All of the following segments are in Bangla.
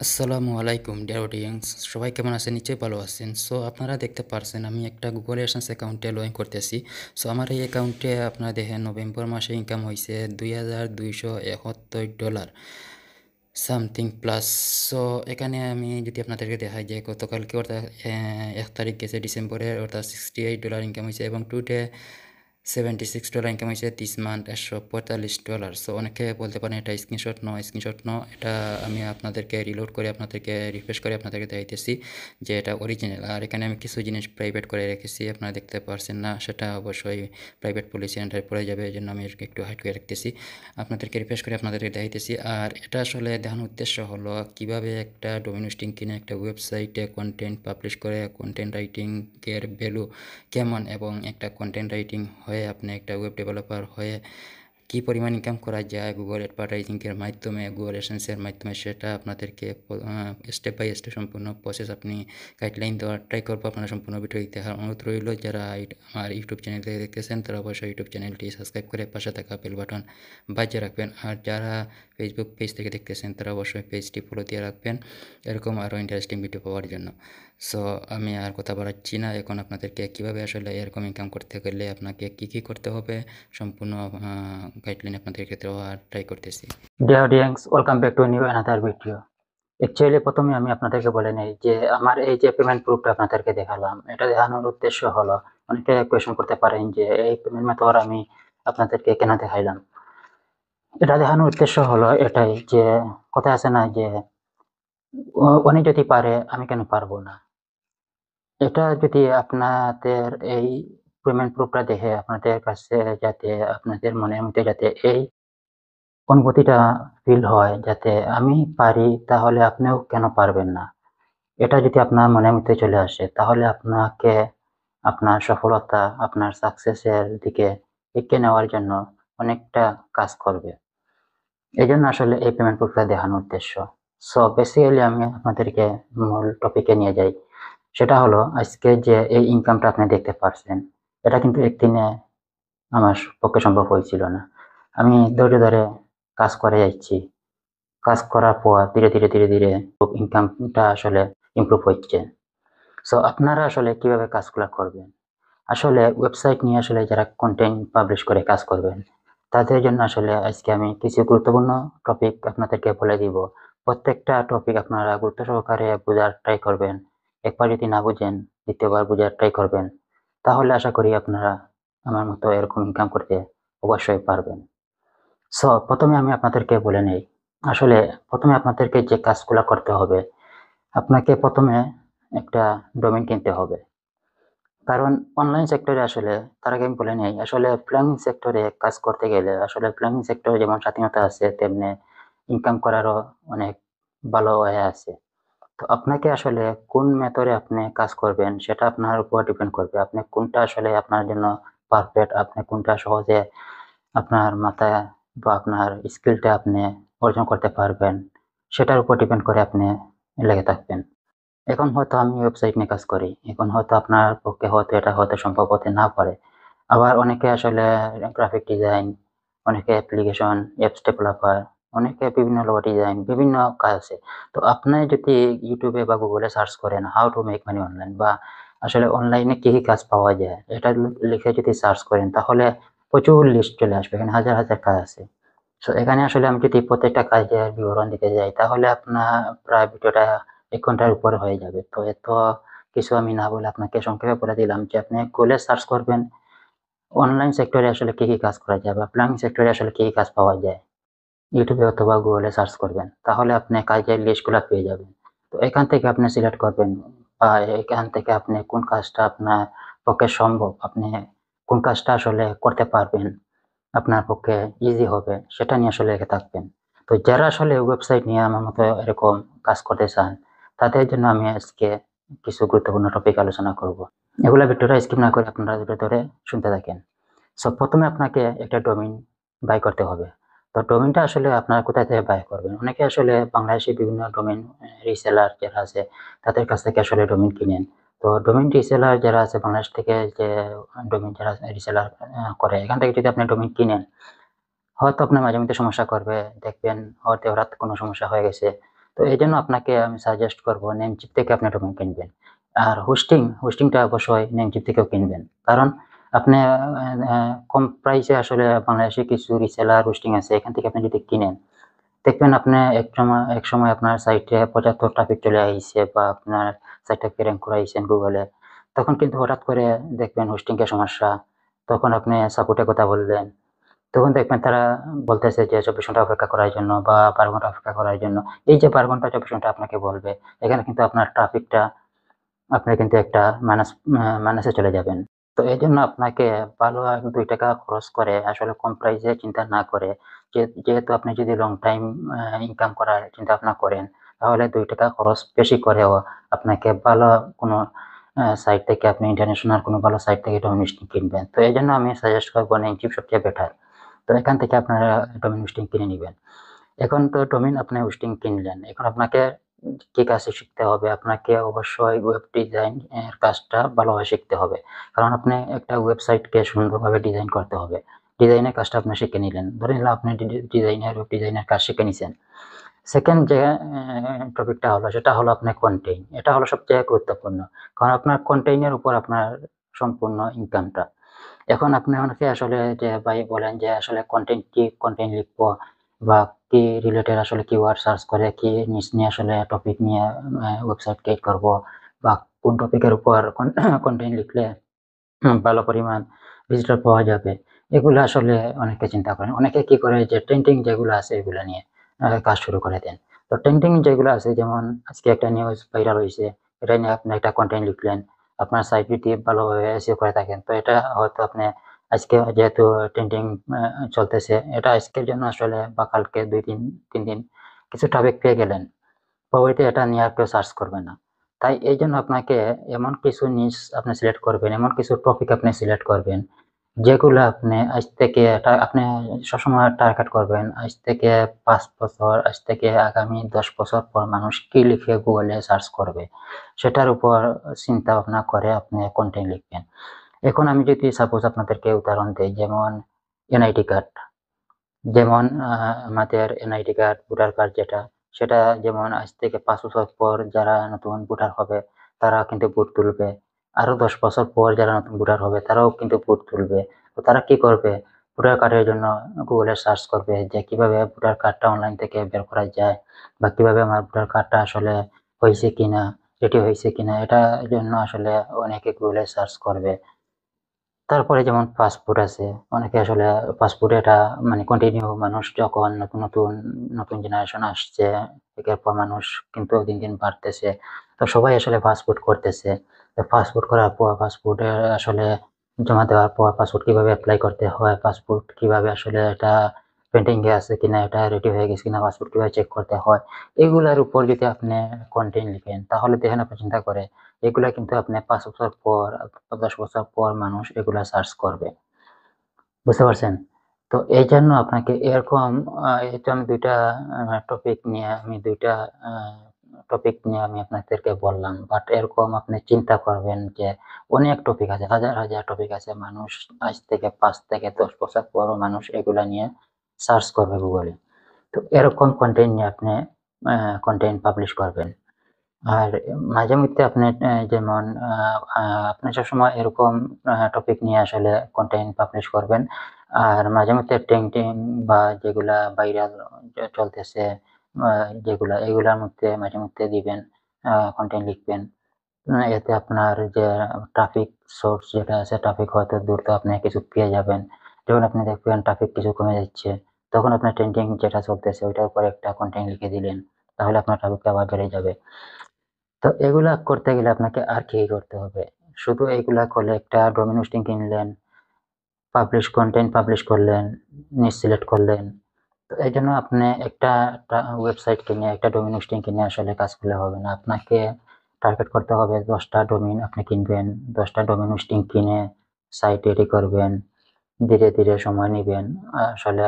আসসালামু আলাইকুম ডিয়ার অডিয়েন্স, সবাই কেমন আছেন? নিশ্চয়ই ভালো আছেন। সো আপনারা দেখতে পারছেন আমি একটা গুগল অ্যাডসেন্স অ্যাকাউন্টে লগ ইন করতেছি। সো আমার এই অ্যাকাউন্টে আপনারা দেখেন নভেম্বর মাসে ইনকাম হয়েছে $2271 সামথিং প্লাস। সো এখানে আমি যদি আপনাদেরকে দেখাই যে গতকালকে অর্থাৎ 1 তারিখ গেছে ডিসেম্বরের, অর্থাৎ $68 ইনকাম হয়েছে এবং টুডে $76 ইনকাম হয়েছে দিস মান্থ $145। সো অনেকে বলতে পারেন এটা স্ক্রিনশট নো, এটা আমি আপনাদেরকে রিলোড করে আপনাদেরকে রিফ্রেশ করে আপনাদেরকে দেখাইতেছি যে এটা অরিজিনাল। আর এখানে আমি কিছু জিনিস প্রাইভেট করে রেখেছি, আপনারা দেখতে পারছেন না, সেটা অবশ্যই প্রাইভেট পলিসি আন্ডারে পড়ে যাবে, এই জন্য আমি একটু হাইড করে রাখতেছি, আপনাদেরকে রিফ্রেশ করে আপনাদেরকে দেখাইতেছি। আর এটা আসলে দেখানোর উদ্দেশ্য হলো কিভাবে একটা ডোমেইন হোস্টিং কিনে একটা ওয়েবসাইটে কন্টেন্ট পাবলিশ করে কন্টেন্ট রাইটিংয়ের ভ্যালু কেমন, এবং একটা কন্টেন্ট রাইটিং হয়ে আপনি একটা ওয়েব ডেভেলপার হয়ে কী পরিমাণ ইনকাম করা যায় গুগল অ্যাডভার্টাইজিংয়ের মাধ্যমে, গুগল অ্যাডসেন্সের মাধ্যমে, সেটা আপনাদেরকে স্টেপ বাই স্টেপ সম্পূর্ণ প্রসেস আপনি গাইডলাইন দেওয়ার ট্রাই করবো। আপনারা সম্পূর্ণ ভিডিও দেখার অনুরোধ রইল। যারা আমার ইউটিউব চ্যানেল থেকে দেখতেছেন তারা অবশ্যই ইউটিউব চ্যানেলটি সাবস্ক্রাইব করে পাশে থাকা বেল বাটন বাজিয়ে রাখবেন। আর যারা ফেসবুক পেজ থেকে দেখতেছেন তারা অবশ্যই পেজটি ফলো দিয়ে রাখবেন এরকম আরও ইন্টারেস্টিং ভিডিও পাওয়ার জন্য। সো আমি আর কথা বাড়াচ্ছি না, এখন আপনাদেরকে কীভাবে আসলে এরকম ইনকাম করতে গেলে আপনাকে কী করতে হবে সম্পূর্ণ গাইডলাইন আপনাদেরকে দেওয়ার ট্রাই করতেছি। Dear audience, welcome back to new another video. Actually প্রথমে আমি আপনাদেরকে বলে নেই যে আমার এই যে পেমেন্ট প্রুফটা আপনাদেরকে দেখালাম, এটা দেখানোর উদ্দেশ্য হলো, অনেকে কোয়েশ্চেন করতে পারেন যে এই পেমেন্ট মেথড আমি আপনাদেরকে কেন দেখাইলাম। এটা দেখানোর উদ্দেশ্য হলো এটাই যে কথা আছে না যে উনি যদি পারে আমি কেন পারবো না। এটা যদি আপনাদের এই পেমেন্ট প্রুফটা দেখে আপনাদের কাছে যাতে আপনাদের মনের মধ্যে যাতে এই অনুভূতিটা ফিল হয় যাতে আমি পারি, তাহলে আপনিও কেন পারবেন না। এটা যদি আপনার মনের মধ্যে চলে আসে তাহলে আপনাকে আপনার সফলতা, আপনার সাকসেসের দিকে এগিয়ে নেওয়ার জন্য অনেকটা কাজ করবে। এজন্য আসলে এই পেমেন্ট প্রুফটা দেখানোর উদ্দেশ্য। সো বেসিক্যালি আমি আপনাদেরকে মূল টপিকে নিয়ে যাই। সেটা হলো আজকে যে এই ইনকামটা আপনি দেখতে পারছেন, এটা কিন্তু একদিনে আমার পক্ষে সম্ভব হয়েছিল না। আমি ধৈর্য ধরে কাজ করে যাচ্ছি। কাজ করার পর ধীরে ধীরে ইনকামটা আসলে ইমপ্রুভ হচ্ছে। সো আপনারা আসলে কিভাবে কাজগুলা করবেন? আসলে ওয়েবসাইট নিয়ে আসলে যারা কন্টেন্ট পাবলিশ করে কাজ করবেন, তাদের জন্য আসলে আজকে আমি কিছু গুরুত্বপূর্ণ টপিক আপনাদেরকে বলে দিব। প্রত্যেকটা টপিক আপনারা গুরুত্ব সহকারে বোঝার ট্রাই করবেন। একবার যদি না বুঝেন, দ্বিতীয়বার বোঝার ট্রাই করবেন। তাহলে আশা করি আপনারা আমার মতো এরকম ইনকাম করতে অবশ্যই পারবেন। সো প্রথমে আমি আপনাদেরকে বলে নেই, আসলে প্রথমে আপনাদেরকে যে কাজগুলা করতে হবে, আপনাকে প্রথমে একটা ডোমেইন কিনতে হবে। কারণ অনলাইন সেক্টরে আসলে তার আগে আমি বলে নেই, আসলে ফ্রিল্যান্সিং সেক্টরে কাজ করতে গেলে আসলে ফ্রিল্যান্সিং সেক্টরে যেমন স্বাধীনতা আছে, তেমনি ইনকাম করারও অনেক ভালো ওয়ে আছে। তো আপনাকে আসলে কোন মেথডে আপনি কাজ করবেন সেটা আপনার উপর ডিপেন্ড করবে। আপনি কোনটা আসলে আপনার জন্য পারফেক্ট, আপনি কোনটা সহজে আপনার মাথায় বা আপনার স্কিলটা আপনি অর্জন করতে পারবেন, সেটার উপর ডিপেন্ড করে আপনি লেগে থাকবেন। এখন হয়তো আমি ওয়েবসাইট নিয়ে কাজ করি। এখন হয়তো আপনার পক্ষে হয়তো এটা হয়তো সম্ভব হতে না পারে। আবার অনেকে আসলে গ্রাফিক ডিজাইন, অনেকে অ্যাপ্লিকেশন, অ্যাপস ডেভেলপার, অনেকে বিভিন্ন লোগো ডিজাইন, বিভিন্ন কাজ আছে। তো আপনি যদি YouTube এ বা Google এ সার্চ করেন how to make money online, বা আসলে অনলাইনে কি কাজ পাওয়া যায়, এটা লিখে যদি সার্চ করেন তাহলে প্রচুর লিস্ট চলে আসবে। এখানে হাজার কাজ আছে। সো এখানে আসলে আমি যদি প্রত্যেকটা কাজের বিবরণ দিতে যাই তাহলে আপনার প্রায় ভিডিওটা ১ ঘন্টার উপরে হয়ে যাবে। তো এত কিছু আমি না বলে আপনাকে সংক্ষেপে বলে দিলাম যে আপনি গুগলে সার্চ করবেন অনলাইন সেক্টরে আসলে কি কাজ করা যায় বা প্ল্যানিং সেক্টরে আসলে কি কাজ পাওয়া যায়। YouTube এ অথবা Google এ সার্চ করবেন। তাহলে আপনি কাজের লিস্টগুলা পেয়ে যাবেন। তো এখান থেকে আপনি সিলেক্ট করবেন বা এখান থেকে আপনি কোন কাজটা আপনার পক্ষে সম্ভব, আপনি কোন কাজটা আসলে করতে পারবেন, আপনার পক্ষে ইজি হবে, সেটা নিয়ে আসলে লেগে থাকবেন। তো যারা আসলে ওয়েবসাইট নিয়ে আমার মতো এরকম কাজ করতে চান, তাদের জন্য আমি আজকে কিছু গুরুত্বপূর্ণ টপিক আলোচনা করব। এগুলা ভিডিওটা স্কিপ না করে আপনারা ধৈর্য ধরে শুনতে থাকেন। সো প্রথমে আপনাকে একটা ডোমেইন বাই করতে হবে। তো ডোমেইনটা আসলে আপনারা কোথা থেকে বাই করবেন? অনেকে আসলে বাংলাদেশে বিভিন্ন ডোমেইন রিসেলার যারা আছে তাদের কাছ থেকে আসলে ডোমেইন কিনেন। তো ডোমেইন রিসেলার যারা আছে বাংলাদেশ থেকে, যে ডোমেইন যারা রিসেলার করে, এখান থেকে যদি আপনি ডোমেইন কিনেন, হয়তো আপনার মাঝে মধ্যে সমস্যা করবে। দেখবেন হয়তো হঠাৎ কোনো সমস্যা হয়ে গেছে। তো এই জন্য আপনাকে আমি সাজেস্ট করবো নেমচিপ থেকে আপনি ডোমেইন কিনবেন। আর হোস্টিংটা অবশ্যই নেমচিপ থেকেও কিনবেন, কারণ আপনি কম প্রাইসে আসলে বাংলাদেশে কিছু রিসেলার হোস্টিং আছে, এখান থেকে আপনি যদি কিনেন দেখবেন আপনি এক সময় আপনার সাইটে ৭৫ ট্রাফিক চলে আইছে বা আপনার সাইটটাকে র‍্যাংক করাইছেন গুগলে, তখন কিন্তু হঠাৎ করে দেখবেন হোস্টিং এর সমস্যা, তখন আপনি সাপোর্টে কথা বললেন, তখন দেখবেন তারা বলতেছে যে ২৪ ঘন্টা অপেক্ষা করার জন্য বা ১২ ঘন্টা অপেক্ষা করার জন্য। এই যে ১২ ঘন্টা ২৪ ঘন্টা আপনাকে বলবে, এখানে কিন্তু আপনার ট্রাফিকটা আপনি কিন্তু একটা মাইনাসে চলে যাবেন। তো এজন্য আপনাকে ভালো ৳২ খরচ করে আসলে কম প্রাইসে চিন্তা না করে, যেহেতু আপনি যদি লং টাইম ইনকাম করার চিন্তা-ভাবনা করেন, তাহলে ৳২ খরচ বেশি করেও আপনাকে ভালো কোনো সাইট থেকে আপনি ইন্টারন্যাশনাল কোনো ভালো সাইট থেকে ডোমেইন হোস্টিং কিনবেন। তো এজন্য আমি সাজেস্ট করব নেমচিপ সবচেয়ে বেটার। তো এখান থেকে আপনারা ডোমেইন হোস্টিং কিনে নিবেন। এখন তো ডোমেইন আপনি হোস্টিং কিনলেন। এখন আপনাকে কি কাজটা শিখতে হবে? আপনাকে অবশ্যই ওয়েব ডিজাইন এর কাজটা ভালোভাবে শিখতে হবে। কারণ আপনি একটা ওয়েবসাইটকে সুন্দরভাবে ডিজাইন করতে হবে। ডিজাইনের কাজটা আপনি শিখে নিলেন। ধরে নিলাম আপনি ওয়েব ডিজাইনের কাজ শিখে নিছেন। সেকেন্ড যে টপিকটা হলো সেটা হলো আপনার কনটেন্ট। এটা হলো সবচেয়ে গুরুত্বপূর্ণ। কারণ আপনার কনটেন্ট এর উপর আপনার সম্পূর্ণ ইনকামটা। এখন আপনি অনেকে আসলে যে ভাই বলেন যে আসলে কি কনটেন্ট লিখবো বা কি রিলেটেড আসলে কিওয়ার্ড সার্চ করে কি নিশ নিয়ে আসলে টপিক নিয়ে ওয়েবসাইট ক্রিয়েট করবো বা কোন টপিকের উপর কনটেন্ট লিখলে ভালো পরিমাণ ভিজিটর পাওয়া যাবে। এগুলো আসলে অনেকে চিন্তা করেন। অনেকে কি করে যে ট্রেন্ডিং যেগুলো আছে এগুলা নিয়ে কাজ শুরু করে দেন। তো ট্রেন্ডিং যেগুলো আছে যেমন আজকে একটা নিউজ ভাইরাল হইছে, এটা নিয়ে আপনি একটা কনটেন্ট লিখলেন। আপনার সাইট যদি ভালোভাবে এসইও করে থাকেন, তো এটা হয়তো আপনি আজকে যেহেতু ট্রেন্ডিং চলতেছে, এটা আজকের জন্য আসলে বা কালকে ২-৩ দিন কিছু টপিক পেয়ে গেলেন। পরবর্তীতে এটা নিয়ে আর কেউ সার্চ করবে না। তাই এইজন্য আপনাকে এমন কিছু নিশ আপনি সিলেক্ট করবেন, এমন কিছু টপিক আপনি সিলেক্ট করবেন, যেগুলো আপনি আজ থেকে আপনি সবসময় টার্গেট করবেন, আজ থেকে ৫ বছর, আজ থেকে আগামী ১০ বছর পর মানুষ কি লিখে গুগলে সার্চ করবে, সেটার উপর চিন্তা ভাবনা করে আপনি কনটেন্ট লিখবেন। এখন আমি যদি সাপোজ আপনাদেরকে উদাহরণ দেই, যেমন এনআইডি কার্ড। যেমন আমাদের এনআইডি কার্ড, ভোটার কার্ড যেটা, সেটা যেমন আজ থেকে ৫ বছর পর যারা নতুন ভোটার হবে, তারা কিন্তু ভোট তুলবে। আরো ১০ বছর পর যারা নতুন ভোটার হবে, তারাও কিন্তু ভোট তুলবে। তো তারা কি করবে? ভোটার কার্ডের জন্য গুগলে সার্চ করবে যে কিভাবে ভোটার কার্ডটা অনলাইন থেকে বের করা যায় বা কিভাবে আমার ভোটার কার্ডটা আসলে হইছে কিনা, রেডি হইছে কিনা, এটার জন্য আসলে অনেকে গুগলে সার্চ করবে। তারপরে যেমন ফাস্টফুড আছে। অনেকে আসলে ফাস্টফুড এটা মানে কন্টিনিউ মানুষ যখন নতুন জেনারেশন আসছে, একের পর মানুষ কিন্তু দিন, দিন বাড়তেছে। তো সবাই আসলে ফাস্টফুড করতেছে। তো ফাস্টফুড করার পর ফাস্টফুডের আসলে জমা দেওয়ার পর ফাস্টফুড কিভাবে এপ্লাই করতে হয়, ফাস্টফুড কিভাবে আসলে এটা পেন্ডিং এ আছে কিনা, এটা রেডি হয়ে গেছে কিনা, ফাস্টফুড কিভাবে চেক করতে হয়। এগুলার উপর যদি আপনি কনটেন্ট লিখেন, তাহলে দেখেন আপনি চিন্তা করে এগুলা কিন্তু আপনি ৫ বছর পর, ১০ বছর পর মানুষ এগুলা সার্চ করবে। বুঝতে পারছেন? তো এইজন্য আপনাকে এরকম এই তো আমি ২ টা টপিক নিয়ে আমি ২ টা আ টপিক নিয়ে আমি আপনাদেরকে বললাম। বাট এরকম আপনি চিন্তা করবেন যে অনেক টপিক আছে, হাজার, হাজার টপিক আছে। মানুষ আজ থেকে ৫ থেকে ১০ বছর পরও মানুষ এগুলা নিয়ে সার্চ করবে গুগলে। তো এরকম কনটেন্ট নিয়ে আপনি আ কনটেন্ট পাবলিশ করবেন। আর মাঝেমধ্যে আপনি যেমন আ আ আপনি সবসময় এরকম টপিক নিয়ে আসলে কনটেন্ট পাবলিশ করবেন। আর মাঝেমধ্যে ট্রেন্ডিং বা যেগুলা ভাইরাল চলতেছে আ এগুলার মধ্যে মাঝেমধ্যে দিবেন, কনটেন্ট লিখবেন। এতে আপনার যে ট্রাফিক সোর্স যেটা আছে, ট্রাফিক হয়তো দ্রুত আপনি কিছু পেয়ে যাবেন। যখন আপনি দেখবেন ট্রাফিক কিছু কমে যাচ্ছে, তখন আপনার ট্রেন্ডিং যেটা চলতেছে ওইটার উপরে একটা কনটেন্ট লিখে দিলেন। তাহলে আপনার ট্রাফিকটা আবার বেড়ে যাবে। তো এগুলা করতে গেলে আপনাকে আর কি করতে হবে? শুধু এগুলা করলে একটা ডোমেইন হোস্টিং কিনলেন, কনটেন্ট পাবলিশ করলেন, নিচ সিলেক্ট করলেন। তো এইজন্য আপনি একটা ওয়েবসাইট কিনে, একটা ডোমেইন হোস্টিং কিনে আসলে কাজ করলে হবে না। আপনাকে টার্গেট করতে হবে ১০ টা ডোমেইন আপনি কিনবেন। ১০ টা ডোমেইন হোস্টিং কিনে সাইট রেডি করবেন। ধীরে, ধীরে সময় নিবেন। আসলে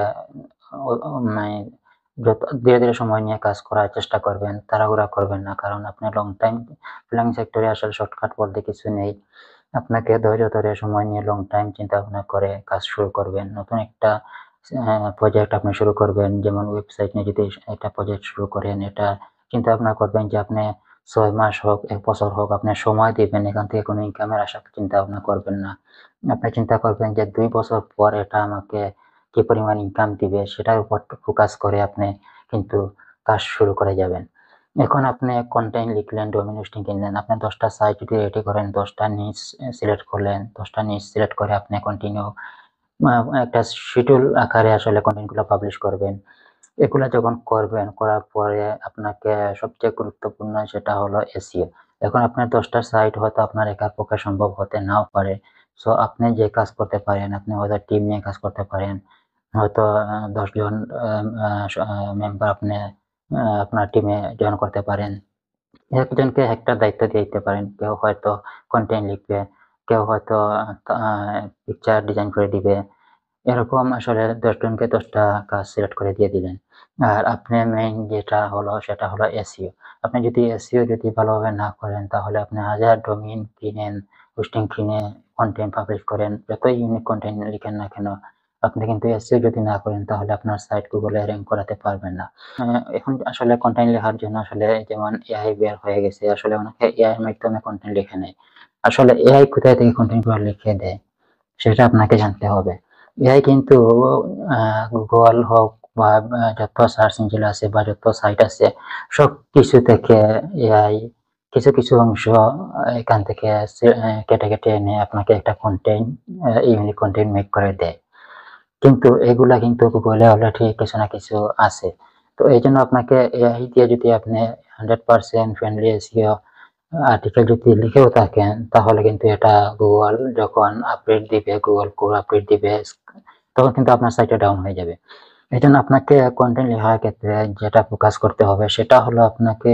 ও ও মানে ধীরে, ধীরে সময় নিয়ে কাজ করার চেষ্টা করবেন। তাড়াহুড়া করবেন না। কারণ আপনি লং টাইম ফ্রিল্যান্সিং সেক্টরে আসলে শর্টকাট বলতে কিছু নেই। আপনাকে ধৈর্য ধরে সময় নিয়ে লং টাইম চিন্তা ভাবনা করে কাজ শুরু করবেন। নতুন একটা প্রজেক্ট আপনি শুরু করবেন। যেমন ওয়েবসাইট নিয়ে যদি একটা প্রজেক্ট শুরু করেন, এটা চিন্তা ভাবনা করবেন যে আপনি 6 মাস হোক, 1 বছর হোক আপনি সময় দিবেন, এখান থেকে কোনো ইনকামের আশা চিন্তা ভাবনা করবেন না। আপনি চিন্তা করবেন যে 2 বছর পর এটা আমাকে কি পরিমাণ ইনকাম দিবে সেটার উপর ফোকাস করে আপনি কিন্তু কাজ শুরু করে যাবেন। এখন আপনি কনটেন্ট লিখলেন, ডোমেইন হোস্টিং কিনলেন, আপনি 10 টা সাইট যদি রেডি করেন, 10 টা নিচ সিলেক্ট করলেন, 10 টা নিচ সিলেক্ট করে আপনি কন্টিনিউ আ একটা শিডিউল আকারে আসলে কনটেন্ট গুলো পাবলিশ করবেন। এগুলা যখন করবেন, করার পরে আপনাকে সবচেয়ে গুরুত্বপূর্ণ সেটা হলো SEO। এখন আপনার 10 টা সাইট হয়তো আপনার একার পক্ষে সম্ভব হতে নাও পারে। সো আপনি যে কাজ করতে পারেন, আপনি হয়তো টিম নিয়ে কাজ করতে পারেন। হয়তো ১০ জন আম আ স আ মেম্বার আপনি আপনার টিমে জয়েন করতে পারেন। একজনকে একটা দায়িত্ব দিয়ে দিতে পারেন। কেউ হয়তো কনটেন্ট লিখবে, কেউ হয়তো আ পিকচার ডিজাইন করে দিবে। এরকম আসলে ১০ জনকে ১০ টা কাজ সিলেক্ট করে দিয়ে দিলেন। আর আপনার মেইন যেটা হলো সেটা হলো SEO। আপনি যদি SEO যদি ভালোভাবে না করেন তাহলে আপনি হাজার ডোমেইন কিনেন, হোস্টিং কিনে কনটেন্ট পাবলিশ করেন, যতই ইউনিক কনটেন্ট লিখেন না কেন, আপনি কিন্তু SEO যদি না করেন তাহলে আপনার সাইট Google এ র‍্যাংক করাতে পারবেন না। এখন আসলে কনটেন্ট লেখার জন্য আসলে যেমন AI বের হয়ে গেছে। আসলে অনেকে AI এর মাধ্যমে কনটেন্ট লিখে নেয়। আসলে AI কোথায় থেকে কনটেন্ট গুলো লিখে দেয় সেটা আপনাকে জানতে হবে। এআই কিন্তু আ Google হোক বা যত সার্চ ইঞ্জিন আছে বা যত সাইট আছে সবকিছু থেকে এআই কিছু অংশ এখান থেকে কেটে এনে আপনাকে একটা কনটেন্ট ইউনিক কনটেন্ট মেক করে দেয়। কিন্তু এগুলা কিন্তু Google এ অলরেডি কিছু না কিছু আছে। তো এইজন্য আপনাকে এআই দিয়ে যদি আপনি 100% ফ্রেন্ডলি SEO আর্টিকেল যদি লিখেও থাকেন তাহলে কিন্তু এটা Google যখন আপডেট দিবে, Google Core আপডেট দিবে তখন কিন্তু আপনার সাইটটা ডাউন হয়ে যাবে। এজন্য আপনাকে কনটেন্ট লেখার ক্ষেত্রে যেটা ফোকাস করতে হবে সেটা হলো আপনাকে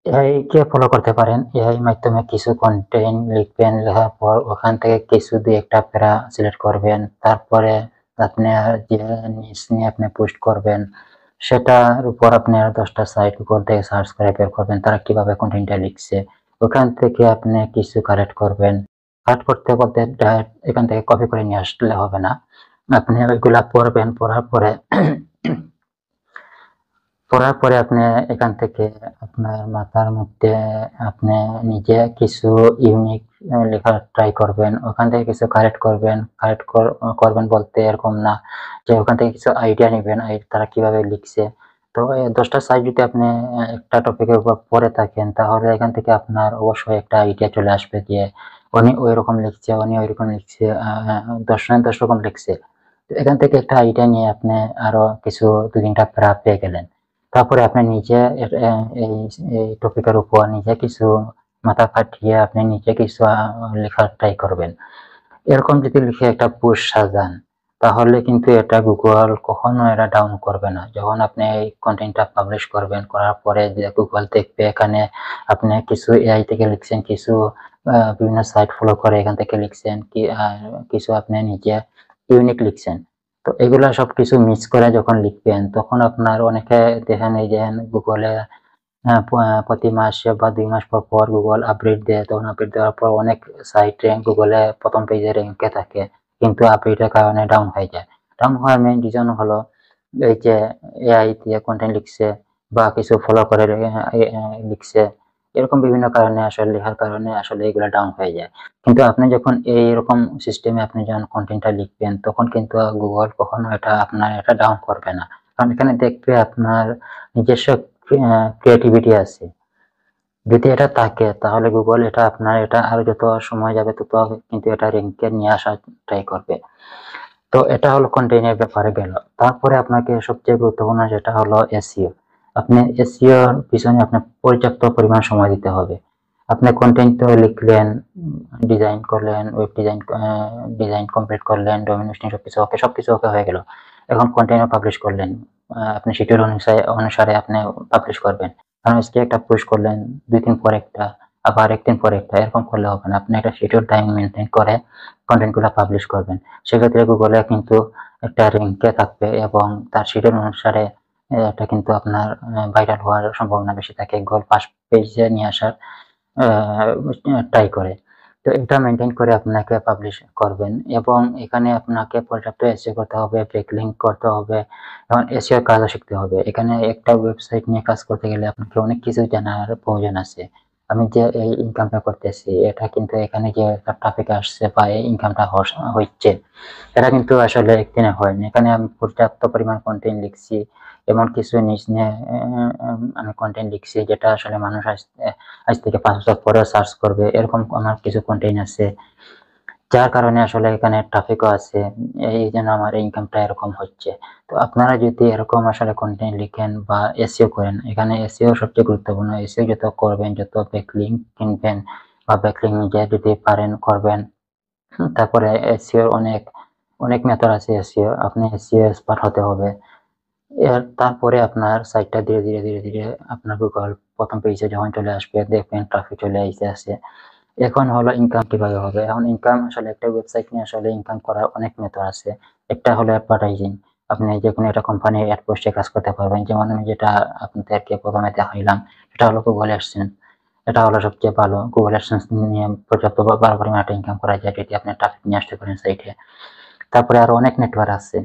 এআই কে ফলো করতে পারেন। এআই মাধ্যমে কিছু কনটেন্ট লিখবেন, লেখার পর ওখান থেকে কিছু ২-১ টা প্যারা সিলেক্ট করবেন। তারপরে আপনার যে নিচ নিয়ে আপনি পোস্ট করবেন সেটার উপর আপনার ১০ টা সাইট Google থেকে সার্চ করে বের করবেন তারা কিভাবে কনটেন্টটা লিখছে। ওখান থেকে আপনি কিছু কালেক্ট করবেন। কালেক্ট করতে বলতে ডাইরেক্ট এখান থেকে কপি করে নিয়ে আসলে হবে না। আপনি ওইগুলা পড়বেন, পড়ার পরে আপনি এখান থেকে আপনার মাথার মধ্যে আপনি নিজে কিছু ইউনিক লেখার ট্রাই করবেন। ওখান থেকে কিছু কালেক্ট করবেন। করবেন বলতে এরকম না যে ওখান থেকে কিছু আইডিয়া নিবেন, তারা কিভাবে লিখছে। তো ১০ টা সাইট যদি আপনি একটা টপিকের উপর পড়ে থাকেন তাহলে এখান থেকে আপনার অবশ্যই একটা আইডিয়া চলে আসবে যে উনি ঐরকম লিখছে, উনি ঐরকম লিখছে, ১০ জনে ১০ রকম লিখছে। তো এখান থেকে একটা আইডিয়া নিয়ে আপনি আরো কিছু ২-৩ টা প্যারা পেয়ে গেলেন। তারপরে আপনি নিজে এর এই এই টপিকের উপর নিজে কিছু মাথা খাটিয়ে আপনি নিজে কিছু লেখার ট্রাই করবেন। এরকম যদি লিখে একটা পোস্ট সাজান, তাহলে কিন্তু এটা Google কখনো এটা ডাউন করবে না। যখন আপনি এই কনটেন্টটা পাবলিশ করবেন, করার পরে যে Google দেখবে এখানে আপনি কিছু AI থেকে লিখছেন, কিছু বিভিন্ন সাইট ফলো করে এখান থেকে লিখছেন, কিছু আপনি নিজে ইউনিক লিখছেন। তো এগুলা সবকিছু মিক্স করে যখন লিখবেন, তখন আপনার অনেকে দেখেন এই যে Google এ প্রতি মাসে বা ২ মাস পর Google আপডেট দেয়। তখন আপডেট দেওয়ার পর অনেক সাইট Google এ ১ম পেজে র‍্যাংকে থাকে। কিন্তু আপডেটের কারণে ডাউন হয়ে যায়। ডাউন হওয়ার মেইন রিজন হলো এই যে AI দিয়ে কনটেন্ট লিখছে বা কিছু ফলো করে লিখছে। এরকম বিভিন্ন কারণে আসলে লেখার কারণে আসলে এগুলা ডাউন হয়ে যায়। কিন্তু আপনি যখন এইরকম সিস্টেমে আপনি যখন কনটেন্টটা লিখবেন তখন কিন্তু Google কখনো আপনার এটা ডাউন করবে না। কারণ এখানে দেখবে আপনার নিজস্ব ক্রিয়েটিভিটি আছে। যদি এটা থাকে তাহলে Google এটা আরো যত সময় যাবে তত কিন্তু এটা র‍্যাংকে নিয়ে আসার ট্রাই করবে। তো এটা হলো কনটেন্ট এর ব্যাপারে গেল। তারপরে আপনাকে সবচেয়ে গুরুত্বপূর্ণ যেটা হলো SEO। আপনি SEO র পিছনে আপনার পর্যাপ্ত পরিমাণ সময় দিতে হবে। আপনি কনটেন্ট তো লিখলেন, ডিজাইন করলেন, ওয়েব ডিজাইন কমপ্লিট করলেন, ডোমেইন হোস্টিং সবকিছু ওকে হয়ে গেল। এখন কনটেন্টও পাবলিশ করলেন। আপনি শিডিউল অনুসারে আপনি পাবলিশ করবেন। কারণ আজকে একটা পোস্ট করলেন, ২ দিন পর একটা, আবার ১ দিন পর একটা এরকম করলে হবে না। আপনি একটা শিডিউল টাইম মেইনটেইন করে কনটেন্ট গুলা পাবলিশ করবেন। সেক্ষেত্রে Google এ কিন্তু একটা র‍্যাংকে থাকবে এবং তার শিডিউল অনুসারে এটা কিন্তু আপনার ভাইরাল হওয়ার সম্ভাবনা বেশি থাকে। Google ফার্স্ট পেজে নিয়ে আসার ট্রাই করে। তো এটা মেনটেন করে আপনাকে পাবলিশ করবেন এবং এখানে আপনাকে পর্যাপ্ত এসইও করতে হবে, ব্যাকলিংক করতে হবে এবং এসইও কাজও শিখতে হবে। এখানে একটা ওয়েবসাইট নিয়ে কাজ করতে গেলে আপনাকে অনেক কিছু জানার প্রয়োজন আছে। আমি যে এই ইনকামটা করতেছি এটা কিন্তু এখানে যে ট্রাফিক আসছে বা এই ইনকামটা হচ্ছে এটা কিন্তু আসলে একদিনে হয়নি। এখানে আমি পর্যাপ্ত পরিমাণ কন্টেন্ট লিখছি, এমন কিছু নিউজ নিয়ে আমি কন্টেন্ট লিখছি যেটা আসলে মানুষ আজ থেকে 5 বছর পরেও সার্চ করবে, এরকম আমার কিছু কন্টেন্ট আছে যার কারণে আসলে এখানে ট্রাফিকও আছে, এই জন্য আমার ইনকামটা এরকম হচ্ছে। তো আপনারা যদি এরকম আসলে কন্টেন্ট লিখেন বা এসইও করেন, এখানে এসইও সবচেয়ে গুরুত্বপূর্ণ। এসইও যত করবেন, যত ব্যাকলিংক কিনবেন বা ব্যাকলিংক নিজে যদি পারেন করবেন। তারপরে এসইও অনেক অনেক মেথড আছে এসইও, আপনি এসইও এক্সপার্ট হতে হবে। তারপরে আপনার সাইটটা ধীরে ধীরে ধীরে ধীরে আপনার গুগল প্রথম পেজে যখন চলে আসবে দেখবেন ট্রাফিক চলে আসছে। এখন হলো ইনকাম কিভাবে হবে। এখন ইনকাম আসলে একটা ওয়েবসাইট নিয়ে আসলে ইনকাম করার অনেক মেথড আছে। একটা হলো অ্যাডভার্টাইজিং, আপনি যে কোনো একটা কোম্পানির অ্যাড পোস্টে কাজ করতে পারবেন। যেমন আমি যেটা আপনাদেরকে প্রথমে দেখাইলাম সেটা হলো গুগল অ্যাডসেন্স। এটা হলো সবচেয়ে ভালো। গুগল অ্যাডসেন্স নিয়ে পর্যাপ্ত ভালো পরিমাণে একটা ইনকাম করা যায় যদি আপনি ট্রাফিক নিয়ে আসতে পারেন সাইটে। তারপরে আরো অনেক নেটওয়ার্ক আছে,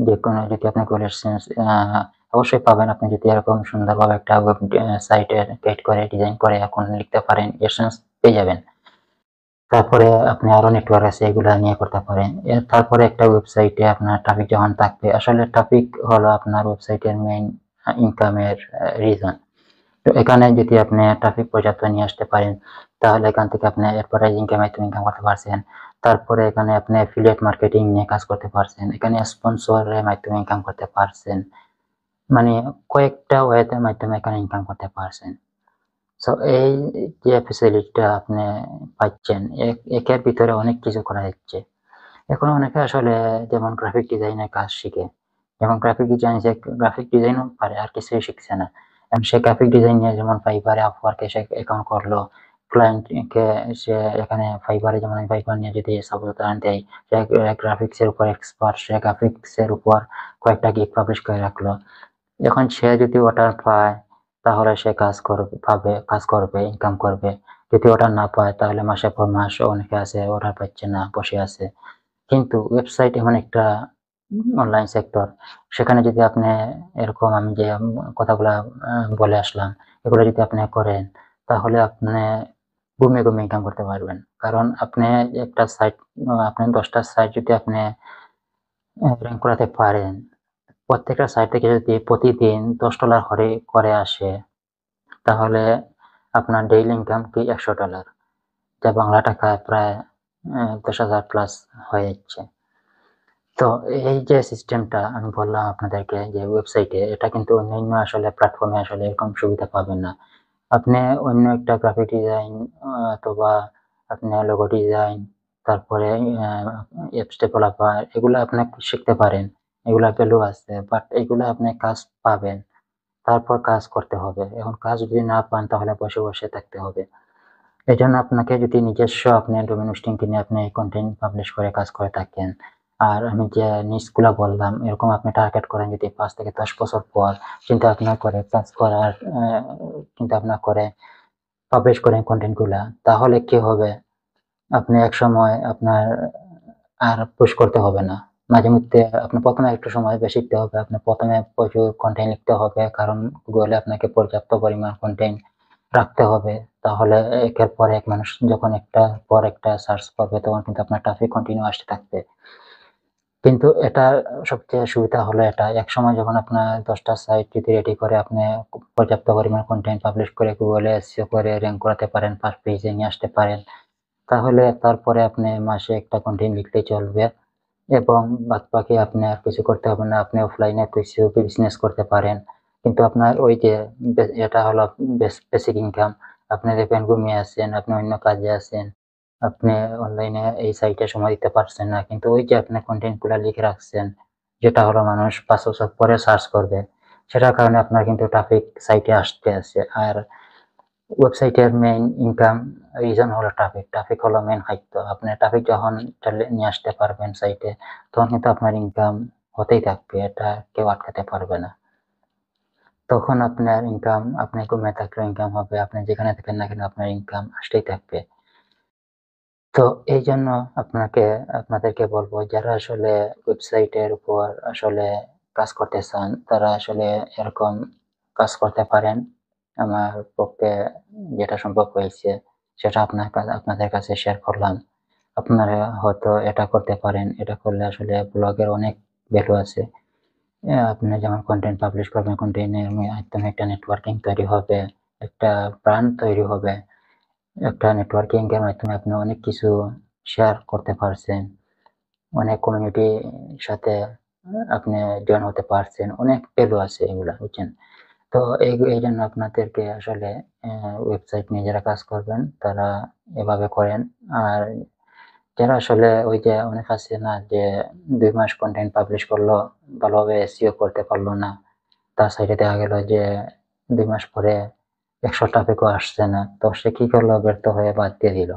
যে কোনো যদি আপনি গুগল অ্যাডসেন্স অবশ্যই পাবেন। আপনি যদি এরকম সুন্দরভাবে একটা ওয়েব সাইটে ক্রিয়েট করে ডিজাইন করে এখন লিখতে পারেন, অ্যাডসেন্স পেয়ে যাবেন। তারপরে আপনি আরো নেটওয়ার্ক আছে, এগুলা নিয়ে করতে পারেন। তারপরে একটা ওয়েবসাইটে আপনার ট্রাফিক যখন থাকবে, আসলে ট্রাফিক হলো আপনার ওয়েবসাইটের মেইন ইনকামের রিজন। তো এখানে যদি আপনি ট্রাফিক পর্যাপ্ত নিয়ে আসতে পারেন তাহলে এখান থেকে আপনি অ্যাডভার্টাইজিং এর মাধ্যমে ইনকাম করতে পারছেন। তারপরে এখানে আপনি অ্যাফিলিয়েট মার্কেটিং নিয়ে কাজ করতে পারছেন, এখানে স্পন্সরের মাধ্যমে ইনকাম করতে পারছেন, মানে কয়েকটা ওয়েতে মাধ্যমে এখানে ইনকাম করতে পারছেন। সো এই যে ফ্যাসিলিটিটা আপনি পাচ্ছেন, একের ভিতরে অনেক কিছু করা যাচ্ছে। এখন অনেকে আসলে যেমন গ্রাফিক ডিজাইনের কাজ শিখে, যেমন গ্রাফিক ডিজাইনও পারে আর কিছুই শিখছে না। এখন সে গ্রাফিক ডিজাইন নিয়ে যেমন ফাইবারে আপওয়ার্কে সে অ্যাকাউন্ট করলো, ক্লায়েন্টকে সে এখানে ফাইবারে, যেমন ফাইবার নিয়ে যদি সাপোজ উদাহরণ দেয়, সে গ্রাফিক্সের উপর এক্সপার্ট, সে গ্রাফিক্সের উপর কয়েকটা গিগ পাবলিশ করে রাখলো। এখন সে যদি অর্ডার পায় তাহলে সে কাজ করবে, ইনকাম করবে। যদি অর্ডার না পায় তাহলে মাসের পর মাস অনেকে আছে অর্ডার পাচ্ছে না, বসে আছে। কিন্তু ওয়েবসাইট এমন একটা অনলাইন সেক্টর, সেখানে যদি আপনি এরকম আমি যে কথাগুলা বলে আসলাম, এগুলো যদি আপনি করেন তাহলে আপনি ঘুমিয়ে ঘুমিয়ে ইনকাম করতে পারবেন। কারণ আপনি একটা সাইট, আপনি 10টা সাইট যদি আপনি র্যাঙ্ক করাতে পারেন, প্রত্যেকটা সাইট থেকে যদি প্রতিদিন $10 করে আসে তাহলে আপনার ডেইলি ইনকাম কি $100, যা বাংলা টাকায় প্রায় 10,000 প্লাস হয়ে যাচ্ছে। তো এই যে সিস্টেমটা আমি বললাম আপনাদেরকে যে ওয়েবসাইটে, এটা কিন্তু অন্যান্য আসলে প্ল্যাটফর্মে আসলে এরকম সুবিধা পাবেন না। আপনি অন্য একটা গ্রাফিক ডিজাইন অথবা আপনি লোগো ডিজাইন, তারপরে অ্যাপস ডেভেলপার, এগুলো আপনি শিখতে পারেন, এগুলা ভ্যালু আছে, বাট এগুলো আপনি কাজ পাবেন, তারপর কাজ করতে হবে। এখন কাজ যদি না পান তাহলে বসে বসে থাকতে হবে। এজন্য আপনাকে যদি নিজস্ব আপনি ডোমেইন হোস্টিং কিনে আপনি কন্টেন্ট পাবলিশ করে কাজ করে থাকেন, আর আমি যে নিচগুলা বললাম এরকম আপনি টার্গেট করেন যদি 5 থেকে 10 বছর পর চিন্তা ভাবনা করে কাজ করার চিন্তা ভাবনা করে পাবলিশ করেন কন্টেন্ট গুলা, তাহলে কি হবে, আপনি একসময় আপনার আর পুশ করতে হবে না। মাঝে মধ্যে আপনি প্রথমে একটু সময় বেশি শিখতে হবে, আপনি প্রথমে প্রচুর কন্টেন্ট লিখতে হবে, কারণ গুগলে আপনাকে পর্যাপ্ত পরিমাণ কন্টেন্ট রাখতে হবে। তাহলে একের পর এক মানুষ যখন একটা পর একটা সার্চ করবে তখন কিন্তু আপনার ট্রাফিক কন্টিনিউ আসতে থাকবে। কিন্তু এটা সবচেয়ে সুবিধা হলো এটা, একসময় যখন আপনার 10টা সাইট যদি রেডি করে আপনি পর্যাপ্ত পরিমাণ কন্টেন্ট পাবলিশ করে গুগলে এসইও করে র‍্যাঙ্ক করাতে পারেন, ফার্স্ট পেজে নিয়ে আসতে পারেন, তাহলে তারপরে আপনি মাসে একটা কন্টেন্ট লিখলেই চলবে এবং বাদবাকি আপনি আর কিছু করতে হবে না। আপনি অফলাইনে কিছু বিজনেস করতে পারেন। কিন্তু আপনার ওই যে এটা হলো বেসিক ইনকাম। আপনি দেখবেন ঘুমিয়ে আছেন, আপনি অন্য কাজে আছেন, আপনি অনলাইনে এই সাইটে সময় দিতে পারছেন না। কিন্তু ওই যে আপনি কনটেন্ট গুলা লিখে রাখছেন, যেটা হলো মানুষ ৫ বছর পরে সার্চ করবে, সেটার কারণে আপনার কিন্তু ট্রাফিক সাইটে আসতে আছে। আর ওয়েবসাইটের মেইন ইনকাম রিজন হলো ট্রাফিক। ট্রাফিক হলো মেইন খাদ্য। আপনি ট্রাফিক যখন নিয়ে আসতে পারবেন সাইটে, তখন কিন্তু আপনার ইনকাম হতেই থাকবে। এটা কেউ আটকাতে পারবে না। তখন আপনার ইনকাম, আপনি ঘুমিয়ে থাকলেও ইনকাম হবে। আপনি যেখানে থাকেন না কেন আপনার ইনকাম আসতেই থাকবে। তো এই জন্য আপনাদেরকে বলবো, যারা আসলে ওয়েবসাইটের উপর আসলে কাজ করতে চান, তারা আসলে এরকম কাজ করতে পারেন। আমার পক্ষে যেটা সম্ভব হয়েছে সেটা আপনাদের কাছে শেয়ার করলাম। আপনারা হয়তো এটা করতে পারেন। এটা করলে আসলে ব্লগের অনেক ভ্যালু আছে। আপনি যেমন কনটেন্ট পাবলিশ করবেন, কনটেন্টের মাধ্যমে একটা নেটওয়ার্কিং তৈরি হবে, একটা ব্র্যান্ড তৈরি হবে। একটা নেটওয়ার্কিং এর মাধ্যমে আপনি অনেক কিছু শেয়ার করতে পারছেন। অনেক কমিউনিটির সাথে আপনি জয়েন হতে পারছেন। অনেক ভ্যালু আছে এগুলা, বুঝছেন? তো এইজন্য আপনাদেরকে আসলে ওয়েবসাইট নিয়ে যারা কাজ করবেন তারা এভাবে করেন। আর যারা আসলে ওই যে অনেক আছে না যে ২ মাস কনটেন্ট পাবলিশ করলো, ভালোভাবে এসইও করতে পারলো না। তার সাইটে দেখা গেল যে ২ মাস পরে ১০০ ট্রাফিকও আসছে না। তো সে কি করলো? ব্যর্থ হয়ে বাদ দিয়ে দিল।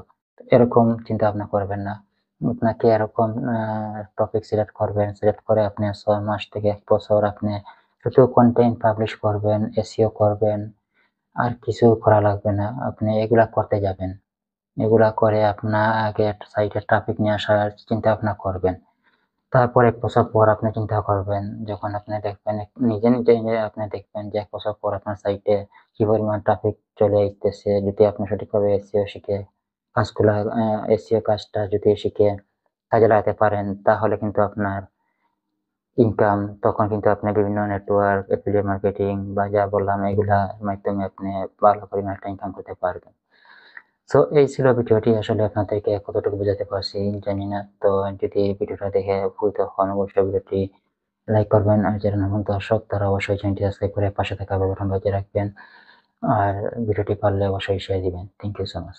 এরকম চিন্তা ভাবনা করবেন না। আপনাকে এরকম টপিক সিলেক্ট করবেন। সিলেক্ট করে আপনি ৬ মাস থেকে ১ বছর আপনি শুধু কনটেন্ট পাবলিশ করবেন, এসইও করবেন। আর কিছু করা লাগবে না। আপনি এগুলা করতে যাবেন। এগুলা করে আপনার আগে সাইটে ট্রাফিক নিয়ে আসার চিন্তা ভাবনা করবেন। তারপর ১ বছর পর আপনি চিন্তা করবেন, যখন আপনি দেখবেন নিজে আপনি দেখবেন যে ১ বছর পর আপনার সাইটে কি পরিমাণ ট্রাফিক চলে আইতেছে। যদি আপনি সঠিকভাবে এসইও শিখে কাজগুলা এসইও কাজটা যদি শিখে কাজে লাগাতে পারেন, তাহলে কিন্তু আপনার ইনকাম, তখন কিন্তু আপনি বিভিন্ন নেটওয়ার্ক, এফিলিয়েট মার্কেটিং বা যা বললাম এগুলার মাধ্যমে আপনি ভালো পরিমাণ একটা ইনকাম করতে পারবেন। সো এই ছিল ভিডিওটি। আসলে আপনাদেরকে কতটুকু বোঝাতে পারছি জানি না। তো যদি ভিডিওটা দেখে উপকৃত হন, অবশ্যই ভিডিওটি লাইক করবেন। আর যারা নতুন দর্শক তারা অবশ্যই চ্যানেলটি সাবস্ক্রাইব করে পাশে থাকা বেল বাটন বাজিয়ে রাখবেন। আর ভিডিওটি পারলে অবশ্যই শেয়ার দিবেন। Thank you so much.